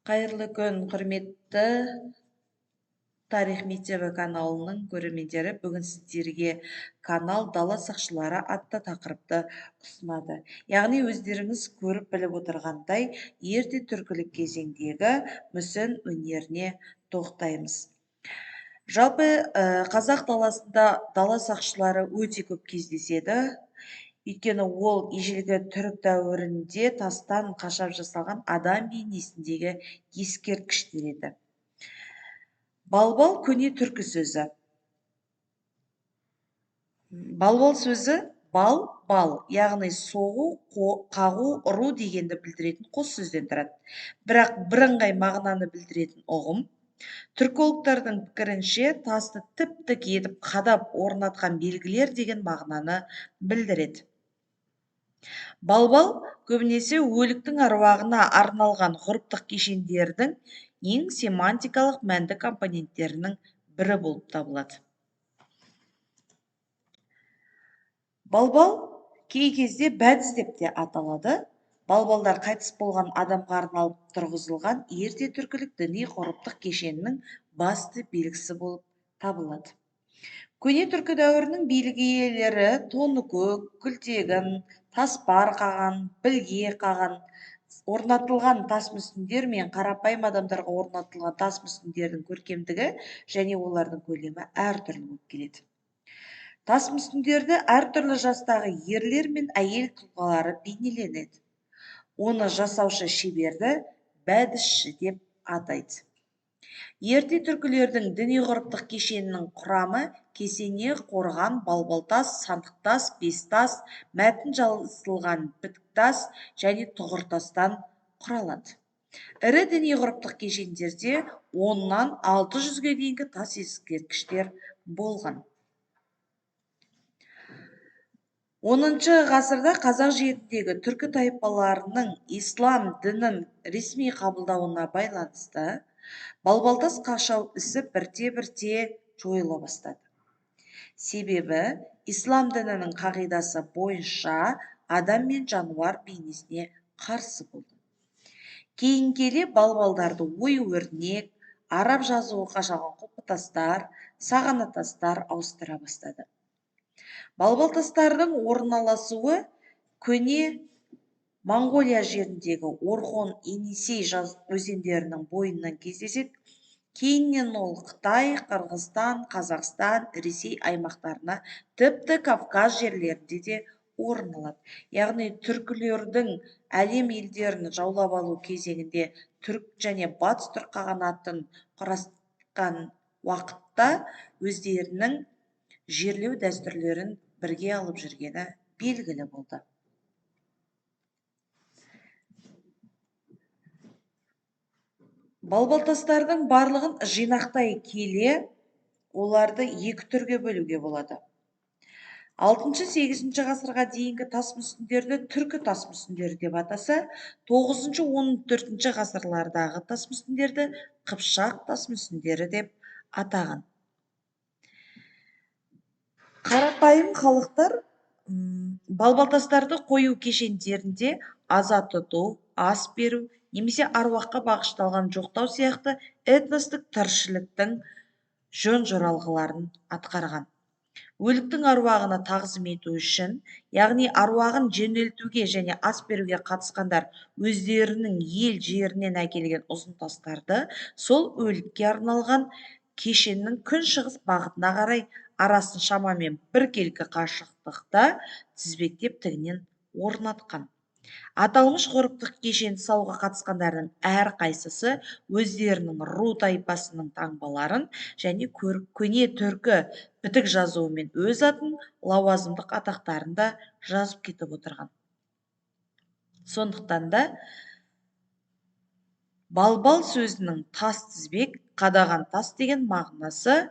Қайырлы күн, құрметті Тарих мектебі каналының көрермендері. Бүгін сіздерге канал Дала сақшылары атты тақырыпты ұсынады. Яғни өздеріңіз көріп біліп отырғандай, ерте түркілік кезеңдегі мүсін өнеріне тоқтаймыз. Жалпы қазақ даласында дала сақшылары өте көп кездеседі. Өйткені ол ежелгі түрік дәуірінде тастан қашап жасалған адам бейнесіндегі ескерткіштер еді. Балбал көне түркі сөзі. Балбал сөзі бал, яғни соғу, қағу, ұру дегенді білдіретін қос сөзден тұрады. Бірақ бірыңғай мағынаны білдіретін ұғым. Түркологтардың пікірінше тасты тіп-тік етіп қадап орнатқан белгілер деген мағынаны білдіреді. Балбал көбінесе өліктің аруағына арналған ғұрыптық кешендердің ең семантикалық мәнді компоненттерінің бірі болып табылады. Балбал кей кезде бәдіз деп те аталады. Балбалдар қайтыс болған адамға арналып тұрғызылған ерте түркілік діни ғұрыптық кешенінің басты белгісі болып табылады. Көне түркі дәуірінің билік иелері Тоныкөк, Күлтегін, Таспар қаған, Білге қаған орнатылған тас мүсіндер мен қарапайым адамдарға орнатылған тас мүсіндердің көркемдігі және олардың көлемі әртүрлі болып келеді. Тас мүсіндерді әртүрлі жастағы ерлер мен әйел тұлғалары бейнеленеді. Оны жасаушы шеберді бәдізші деп атайды. Ерте түркілердің діни ғұрыптық кешенінің құрамы кесене, қорған, балбалтас, сандықтас, бестас, мәтін жазылған бітіктас және тұғыртастан құралады. Ірі діни ғұрыптық кешендерде 10-нан 600-ге дейінгі тас ескерткіштер болған. 10 ғасырда қазақ жеріндегі түркі тайпаларының ислам дінін ресми қабылдауына байланысты балбалтас қашау ісі бірте-бірте жойыла бастады. Себебі ислам дінінің қағидасы бойынша адам мен жануар бейнесіне қарсы болды. Кейін келе балбалдарды ою-өрнек, араб жазуы қашалған құлпытастар, сағанатастар ауыстыра бастады. Балбалтастардың орналасуы көне Моңғолия жеріндегі Орхон, Енисей өзендерінің бойынан кездеседі. Кейіннен ол Қытай, Қырғызстан, Қазақстан, Ресей аймақтарына, тіпті Кавказ жерлерінде де орын алады. Яғни түркілердің әлем елдерін жаулап алу кезеңінде түрік және батыс түрік қағанатын құрасқан уақытта өздерінің жерлеу дәстүрлерін бірге алып жүргені белгілі болды. Балбалтастардың барлығын жинақтай келе, оларды екі түрге бөлуге болады. 6-8 ғасырға дейінгі тас мүсіндерді түркі тас мүсіндері деп атаса, 9-14 ғасырлардағы тас мүсіндерді қыпшақ тас мүсіндері деп атаған. Қарапайым халықтар балбалтастарды қою кешендерінде аза тұту, ас беру, немесе аруаққа бағышталған жоқтау сияқты этностық тіршіліктің жөн-жоралғыларын атқарған. Өліктің аруағына тағзым ету үшін, яғни аруағын жөнелтуге және ас беруге қатысқандар өздерінің ел жерінен әкелген ұзын тастарды сол өлікке арналған кешеннің күншығыс бағытына қарай арасын шамамен біркелкі қашықтықта тізбектеп тігінен орнатқан. Аталмыш ғұрыптық кешенді салуға қатысқандардың әрқайсысы өздерінің ру тайпасының таңбаларын және көне түркі бітік жазуымен өз атын, лауазымдық атақтарын да жазып кетіп отырған. Сондықтан да балбал сөзінің тас тізбек, қадаған тас деген мағынасы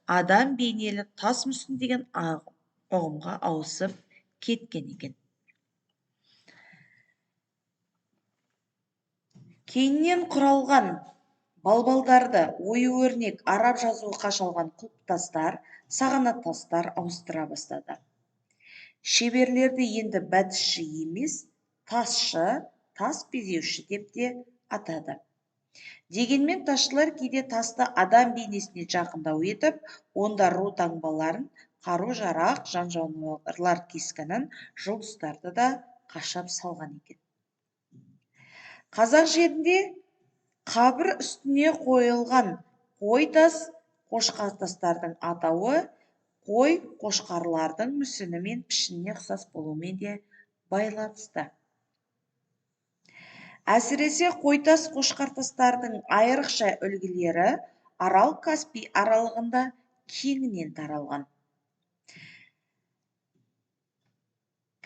адам бейнелі тас мүсін деген ұғымға ауысып кеткен екен. Кейіннен құралған балбалдарды ою-өрнек, араб жазуы қашалған құлпытастар, сағанатастар ауыстыра бастады. Шеберлерді енді бәдізші емес, тасшы, тас безеуші деп те атады. Дегенмен тасшылар кейде тасты адам бейнесіне жақындау етіп, онда ру таңбаларын, қару-жарақ, жан-жануарлар кескінін, жұлдыздарды да қашап салған екен. Қазақ жерінде қабір үстіне қойылған қой тас, қошқар тастардың атауы қой қошқарлардың мүсіні мен пішініне ұқсас болуымен де байланысты. Әсіресе қойтас қошқартастардың айрықша үлгілері Арал-Каспий аралығында кеңінен таралған.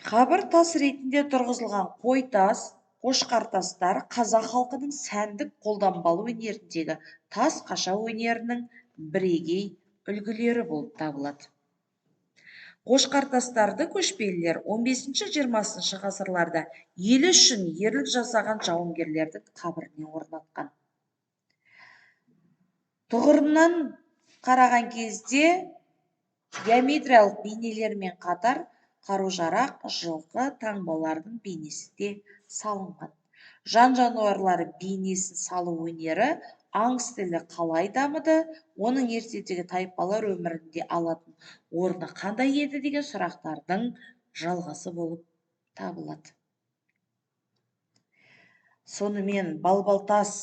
Қабір тас ретінде тұрғызылған қойтас, қошқартастар қазақ халқының сәндік қолданбалы өнеріндегі тас қашау өнерінің бірегей үлгілері болып табылады. Қошқартастарды көшпелілер 15-20 ғасырларда елі үшін ерлік жасаған жауынгерлердің қабіріне орнатқан. Тұғырынан қараған кезде геометриялық бейнелермен қатар қару-жарақ, жылқы, таңбалардың бейнесі де салынған. Жан-жануарлар бейнесін салу өнері аң стилі қалай дамыды, оның ертедегі тайпалар өмірінде алатын орны қандай еді деген сұрақтардың жалғасы болып табылады. Сонымен балбалтас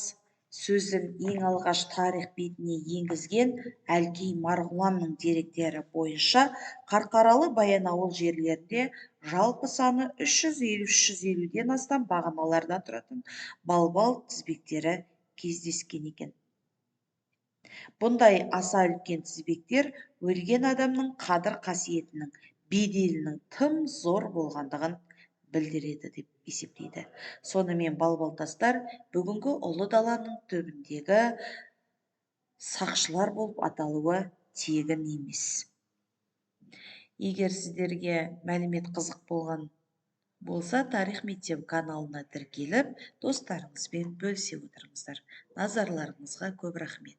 сөзін ең алғаш тарих бетіне енгізген Әлкей Марғұланның деректері бойынша Қарқаралы Баянауыл жерлерінде жалпы саны 350-350-ден астам бағаналардан тұратын балбал тізбектері кездескен екен. Бұндай аса үлкен тізбектер өлген адамның қадір қасиетінің, беделінің тым зор болғандығын білдіреді деп есептейді. Сонымен балбалтастар бүгінгі ұлы даланың түбіндегі сақшылар болып аталуы тегін емес. Егер сіздерге мәлімет қызық болған болса, Тарих мектебі каналына тіркеліп, достарыңызбен бөлісе отырыңыздар. Назарларыңызға көп рахмет.